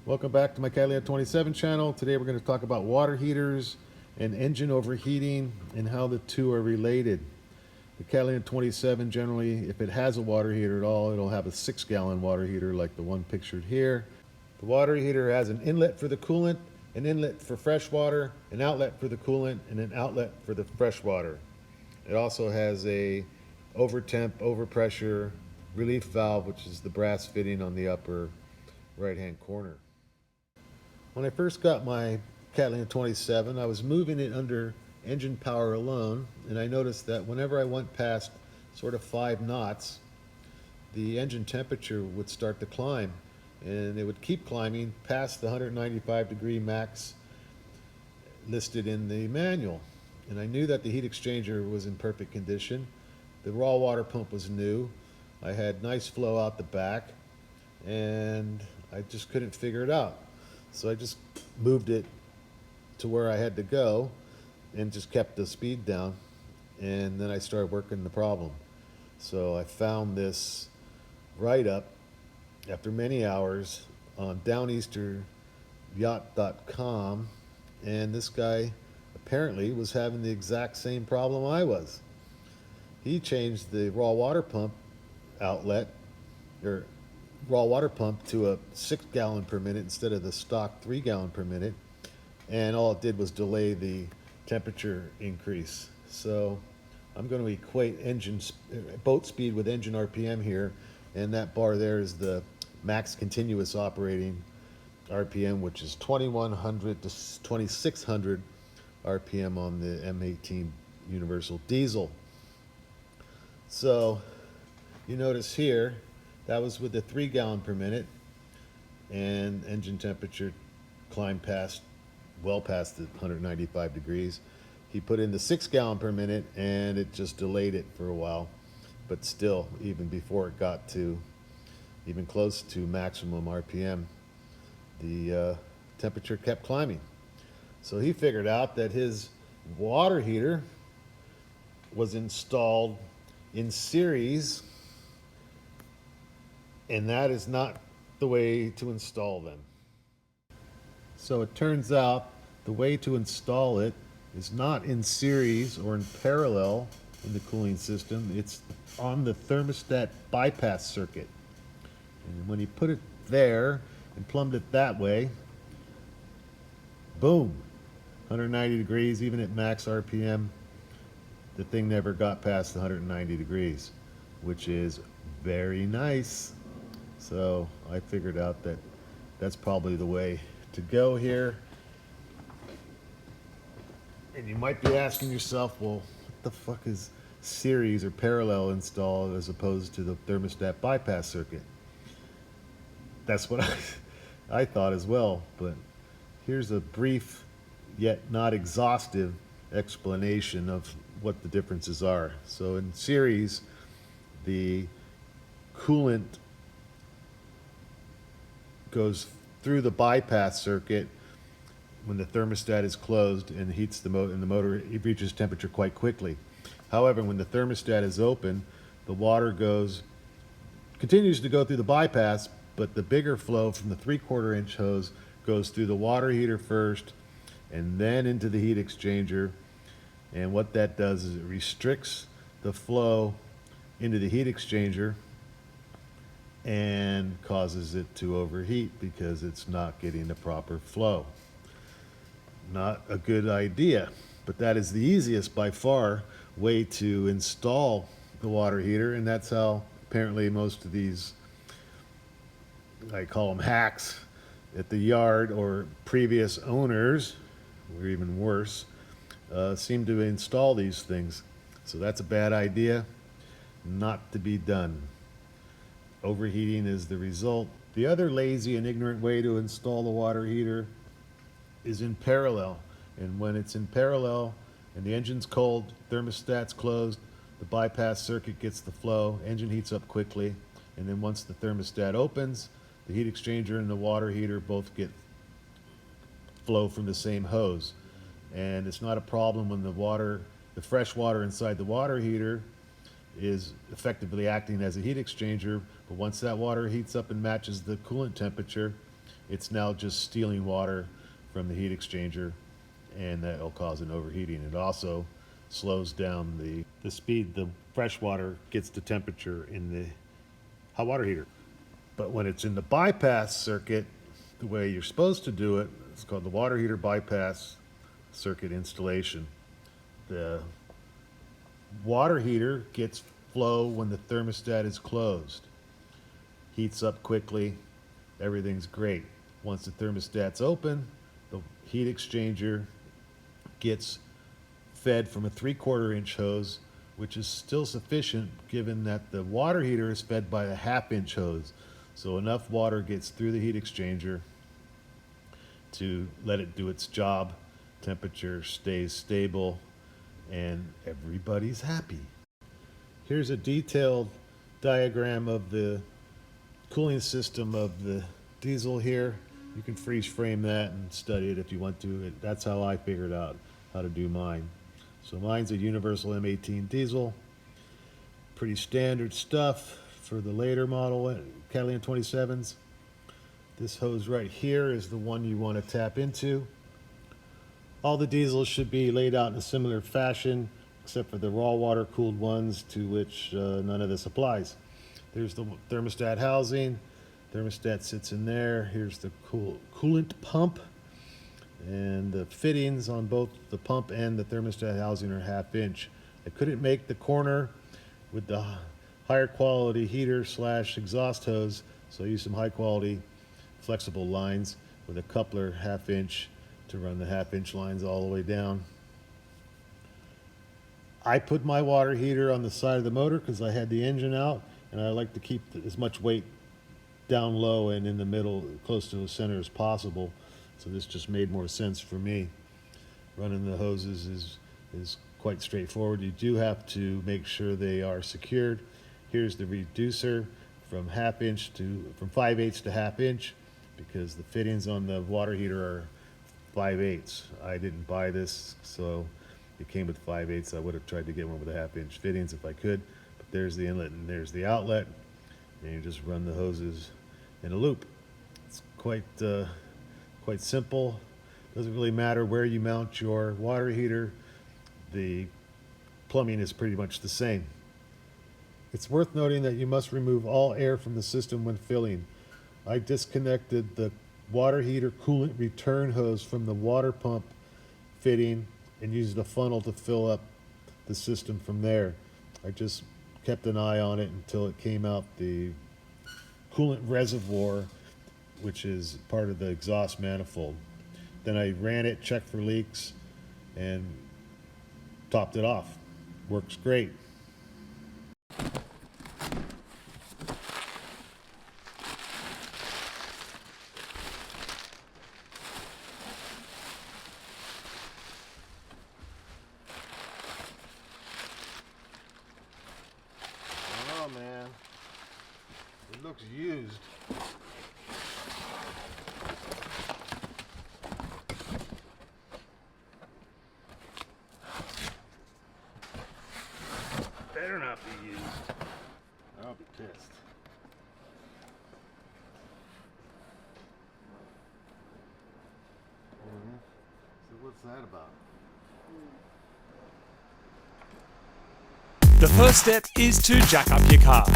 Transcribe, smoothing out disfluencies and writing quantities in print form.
Welcome back to my Catalina 27 channel. Today we're going to talk about water heaters and engine overheating and how the two are related. The Catalina 27 generally, if it has a water heater at all, it'll have a 6-gallon water heater like the one pictured here. The water heater has an inlet for the coolant, an inlet for fresh water, an outlet for the coolant, and an outlet for the fresh water. It also has a over-temp, overpressure relief valve, which is the brass fitting on the upper right-hand corner. When I first got my Catalina 27, I was moving it under engine power alone, and I noticed that whenever I went past sort of 5 knots, the engine temperature would start to climb, and it would keep climbing past the 195-degree max listed in the manual. And I knew that the heat exchanger was in perfect condition. The raw water pump was new. I had nice flow out the back, and I just couldn't figure it out. So I just moved it to where I had to go and just kept the speed down, and then I started working the problem. So I found this write-up after many hours on downeasteryacht.com, and this guy apparently was having the exact same problem I was. He changed the raw water pump outlet, or raw water pump, to a 6-gallon per minute instead of the stock 3-gallon per minute, and all it did was delay the temperature increase. So I'm going to equate boat speed with engine RPM here, and that bar there is the max continuous operating RPM, which is 2100 to 2600 RPM on the M18 universal diesel. So you notice here that was with the 3-gallon per minute, and engine temperature climbed well past the 195 degrees. He put in the 6-gallon per minute, and it just delayed it for a while. But still, even before it got to even close to maximum RPM, the temperature kept climbing. So he figured out that his water heater was installed in series, and that is not the way to install them. So it turns out the way to install it is not in series or in parallel in the cooling system. It's on the thermostat bypass circuit. And when you put it there and plumbed it that way, boom, 190 degrees, even at max RPM, the thing never got past the 190 degrees, which is very nice. So I figured out that that's probably the way to go here. And you might be asking yourself, well, what the fuck is series or parallel installed as opposed to the thermostat bypass circuit? That's what I thought as well, but here's a brief yet not exhaustive explanation of what the differences are. So in series, the coolant goes through the bypass circuit when the thermostat is closed and heats the motor, and the motor, it reaches temperature quite quickly. However, when the thermostat is open, the water continues to go through the bypass, but the bigger flow from the 3/4 inch hose goes through the water heater first and then into the heat exchanger. And what that does is it restricts the flow into the heat exchanger and causes it to overheat because it's not getting the proper flow. Not a good idea, but that is the easiest by far way to install the water heater, and that's how apparently most of these, I call them hacks, at the yard or previous owners, or even worse, seem to install these things. So that's a bad idea, not to be done. Overheating is the result. The other lazy and ignorant way to install the water heater is in parallel. And when it's in parallel and the engine's cold, thermostat's closed, the bypass circuit gets the flow, engine heats up quickly, and then once the thermostat opens, the heat exchanger and the water heater both get flow from the same hose. And it's not a problem when the fresh water inside the water heater is effectively acting as a heat exchanger, but once that water heats up and matches the coolant temperature, it's now just stealing water from the heat exchanger, and that'll cause an overheating. It also slows down the speed the fresh water gets to temperature in the hot water heater. But when it's in the bypass circuit, the way you're supposed to do it, it's called the water heater bypass circuit installation. The water heater gets flow when the thermostat is closed. Heats up quickly, everything's great. Once the thermostat's open, the heat exchanger gets fed from a 3/4 inch hose, which is still sufficient given that the water heater is fed by a 1/2 inch hose. So enough water gets through the heat exchanger to let it do its job. Temperature stays stable and everybody's happy. Here's a detailed diagram of the cooling system of the diesel here. You can freeze frame that and study it if you want to. That's how I figured out how to do mine. So mine's a universal M18 diesel. Pretty standard stuff for the later model Catalina 27s. This hose right here is the one you want to tap into. All the diesels should be laid out in a similar fashion, except for the raw water cooled ones, to which none of this applies. There's the thermostat housing. Thermostat sits in there. Here's the coolant pump. And the fittings on both the pump and the thermostat housing are 1/2 inch. I couldn't make the corner with the higher quality heater / exhaust hose, so I used some high quality flexible lines with a coupler 1/2 inch to run the 1/2 inch lines all the way down. I put my water heater on the side of the motor because I had the engine out, and I like to keep as much weight down low and in the middle, close to the center as possible. So this just made more sense for me. Running the hoses is quite straightforward. You do have to make sure they are secured. Here's the reducer from 5/8 to 1/2 inch, because the fittings on the water heater are 5/8. I didn't buy this, so it came with 5/8. I would have tried to get one with a 1/2 inch fittings if I could. But there's the inlet and there's the outlet, and you just run the hoses in a loop. It's quite simple. Doesn't really matter where you mount your water heater. The plumbing is pretty much the same. It's worth noting that you must remove all air from the system when filling. I disconnected the water heater coolant return hose from the water pump fitting and used a funnel to fill up the system from there. I just kept an eye on it until it came out the coolant reservoir, which is part of the exhaust manifold. Then I ran it, checked for leaks, and topped it off. Works great. Oh man, it looks used. Better not be used. I'll be pissed. So what's that about? The first step is to jack up your car.